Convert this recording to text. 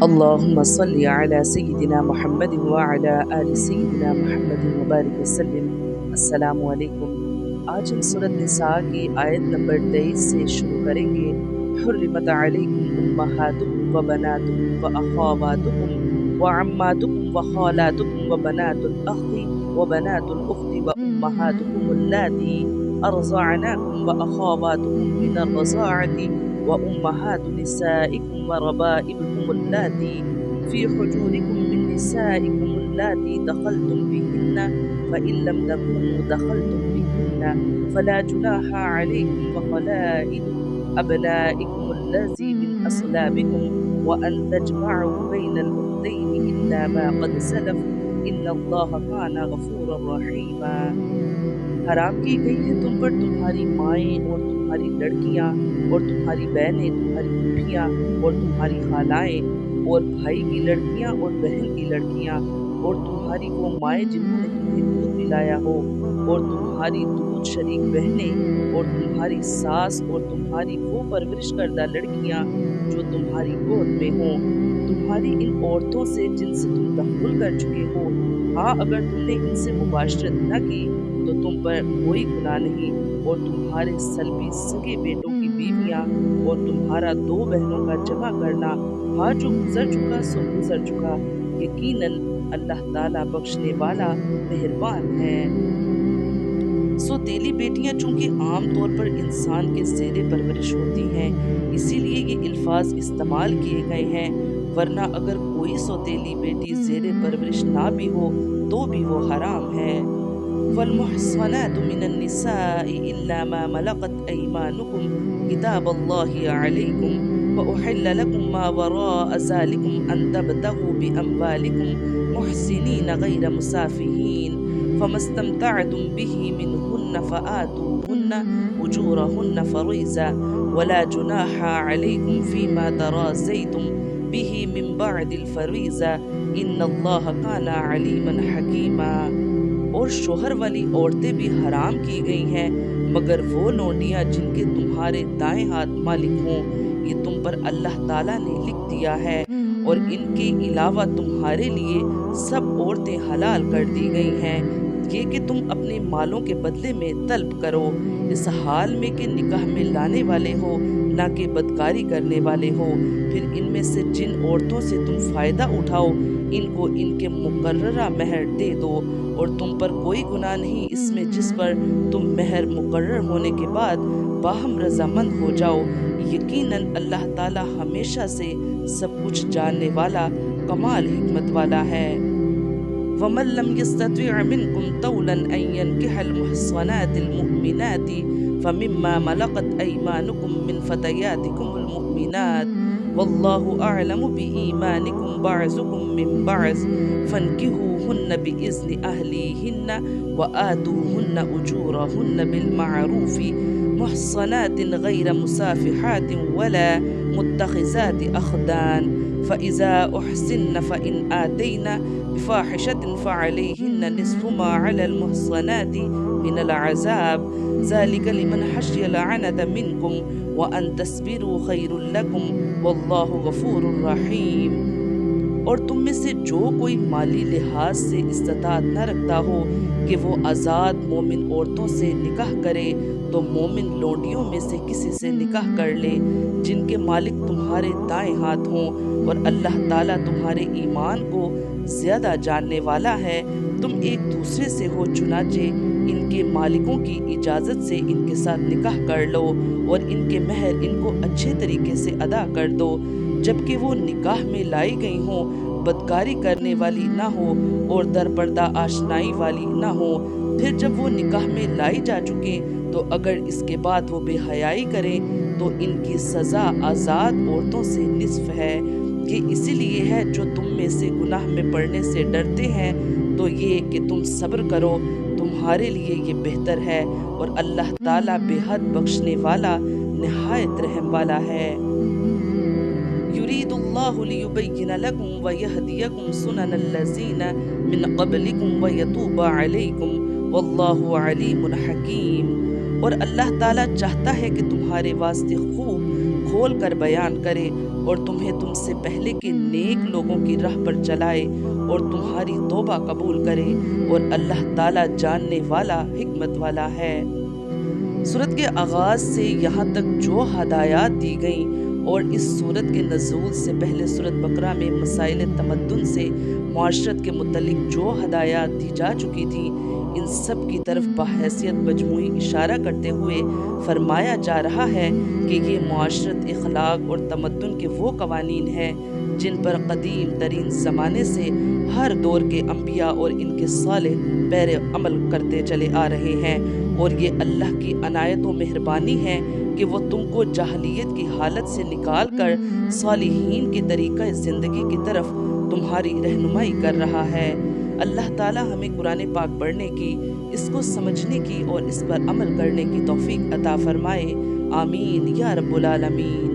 اللهم صل على سيدنا محمد وعلى آل سيدنا محمد وبارک وسلم۔ السلام علیکم۔ آج ہم سورۃ نساء کی آیت نمبر 23 سے شروع کریں گے۔ حرمت علیکم امہاتکم وبناتکم واخواتکم وعماتکم وخالاتکم وبنات الاخ وبنات الاخت وامہاتکم اللاتی ارضعناکم واخواتکم من الرضاعة وأمهات نسائكم وربائبكم اللاتي في حجوركم من نسائكم اللاتي دخلتم بهن فإن لم تكونوا دخلتم بهن فلا جناح عليكم وخلائل أبنائكم الذي من أصلابكم وأن تجمعوا بين الأختين إلا ما قد سلف إن الله كان غفورا رحيما۔ حرام کی گئی ہے تم پر تمہاری مائیں اور تمہاری لڑکیاں اور تمہاری بہنیں، تمہاری پھوپھیاں اور تمہاری خالائیں اور بھائی کی لڑکیاں اور بہن کی لڑکیاں اور تمہاری وہ مائیں جنہوں نے تمہیں دودھ پلایا ہو اور تمہاری دودھ شریک بہنیں اور تمہاری ساس اور تمہاری وہ پرورش کردہ لڑکیاں جو تمہاری گود میں ہوں، تمہاری ان عورتوں سے جن سے تم تحول کر چکے ہو۔ ہاں، اگر تم نے ان سے مباشرت نہ کی تو تم پر کوئی گناہ نہیں، اور تمہارے سلبی سگے بیٹوں کی بیویاں اور تمہارا 2 بہنوں کا جمع کرنا، ہاں جو گزر چکا سو گزر چکا، یقیناً اللہ تعالیٰ بخشنے والا مہربان ہے۔ سوتیلی بیٹیاں چونکہ عام طور پر انسان کے زیر پرورش ہوتی ہیں، اسی لیے یہ الفاظ استعمال کیے گئے ہیں، ورنہ اگر کوئی سوتیلی بیٹی زیر پرورش نہ بھی ہو تو بھی وہ حرام ہے۔ والمحصنات من النساء إلا ما ملكت أيمانكم كتاب الله عليكم وأحل لكم ما وراء ذلكم أن تبتغوا بأموالكم محسنين غير مسافحين فما استمتعتم به منهن فآتوهن أجورهن فريضة ولا جناح عليكم فيما تراضيتم به من بعد الفريضة إن الله كان عليما حكيما۔ اور شوہر والی عورتیں بھی حرام کی گئی ہیں مگر وہ لونڈیاں جن کے تمہارے دائیں ہاتھ مالک ہوں، یہ تم پر اللہ تعالیٰ نے لکھ دیا ہے، اور ان کے علاوہ تمہارے لیے سب عورتیں حلال کر دی گئی ہیں، یہ کہ تم اپنے مالوں کے بدلے میں طلب کرو، اس حال میں کہ نکاح میں لانے والے ہو نہ کہ بدکاری کرنے والے ہو۔ پھر ان میں سے جن عورتوں سے تم فائدہ اٹھاؤ ان کو ان کے مقررہ مہر دے دو، اور تم پر کوئی گناہ نہیں اس میں جس پر تم مہر مقرر ہونے کے بعد باہم رضامند ہو جاؤ، یقیناً اللہ تعالیٰ ہمیشہ سے سب کچھ جاننے والا کمال حکمت والا ہے۔ وَمَن لَّمْ يَسْتَطِعْ مِنكُمْ طَوْلًا أَن يَنكِحَ الْمُحْصَنَاتِ الْمُؤْمِنَاتِ فَمِمَّا مَلَكَتْ أَيْمَانُكُم مِّن فَتَيَاتِكُمُ الْمُؤْمِنَاتِ وَاللَّهُ أَعْلَمُ بِإِيمَانِكُم بَعْضُكُم مِّن بَعْضٍ فَانكِحُوهُنَّ بِإِذْنِ أَهْلِهِنَّ وَآتُوهُنَّ أُجُورَهُنَّ بِالْمَعْرُوفِ مُحْصَنَاتٍ غَيْرَ مُسَافِحَاتٍ وَلَا مُتَّخِذَاتِ أَخْدَانٍ فَإِذَا أُحْسِنَّ فَإِنْ آتَيْنَ بِفَاحِشَةٍ فَعَلَيْهِنَّ نِصْفُ مَا عَلَى الْمُحْصَنَاتِ مِنَ الْعَذَابِ ذَلِكَ لِمَنْ خَشِيَ الْعَنَتَ مِنْكُمْ وَأَنْ تَصْبِرُوا خَيْرٌ لَكُمْ وَاللَّهُ غَفُورٌ رَحِيمٌ۔ اور تم میں سے جو کوئی مالی لحاظ سے استطاعت نہ رکھتا ہو کہ وہ آزاد مومن عورتوں سے نکاح کرے تو مومن لونڈیوں میں سے کسی سے نکاح کر لے جن کے مالک تمہارے دائیں ہاتھ ہوں، اور اللہ تعالیٰ تمہارے ایمان کو زیادہ جاننے والا ہے۔ تم ایک دوسرے سے ہو، چنانچہ ان کے مالکوں کی اجازت سے ان کے ساتھ نکاح کر لو، اور ان کے مہر ان کو اچھے طریقے سے ادا کر دو، جبکہ وہ نکاح میں لائی گئی ہوں، بدکاری کرنے والی نہ ہو اور در پردہ آشنائی والی نہ ہو۔ پھر جب وہ نکاح میں لائی جا چکیں تو اگر اس کے بعد وہ بے حیائی کریں تو ان کی سزا آزاد عورتوں سے نصف ہے۔ یہ اسی لیے ہے جو تم میں سے گناہ میں پڑنے سے ڈرتے ہیں تو یہ کہ تم صبر کرو، تمہارے لیے یہ بہتر ہے، اور اللہ تعالیٰ بے حد بخشنے والا نہایت رحم والا ہے۔ يُرِيدُ اللَّهُ لِيُبَيِّنَ لَكُمْ وَيَهْدِيَكُمْ سُنَنَ الَّذِينَ مِن قَبْلِكُمْ وَيَتُوبَ عَلَيْكُمْ وَاللَّهُ عَلِيمٌ حَكِيمٌ۔ اور اللہ تعالیٰ چاہتا ہے کہ تمہارے واسطے خوب کھول کر بیان کرے اور تمہیں تم سے پہلے کے نیک لوگوں کی راہ پر چلائے اور تمہاری توبہ قبول کرے، اور اللہ تعالیٰ جاننے والا، حکمت والا ہے۔ سورت کے آغاز سے یہاں تک جو ہدایات دی گئیں اور اس سورت کے نزول سے پہلے سورت بقرہ میں مسائل تمدن سے معاشرت کے متعلق جو ہدایات دی جا چکی تھیں، ان سب کی طرف بحیثیت مجموعی اشارہ کرتے ہوئے فرمایا جا رہا ہے کہ یہ معاشرت، اخلاق اور تمدن کے وہ قوانین ہیں جن پر قدیم ترین زمانے سے ہر دور کے انبیاء اور ان کے صالح پیر عمل کرتے چلے آ رہے ہیں، اور یہ اللہ کی عنایت و مہربانی ہے کہ وہ تم کو جاہلیت کی حالت سے نکال کر صالحین کے طریقہ زندگی کی طرف تمہاری رہنمائی کر رہا ہے۔ اللہ تعالیٰ ہمیں قرآن پاک پڑھنے کی، اس کو سمجھنے کی اور اس پر عمل کرنے کی توفیق عطا فرمائے۔ آمین یا رب العالمین۔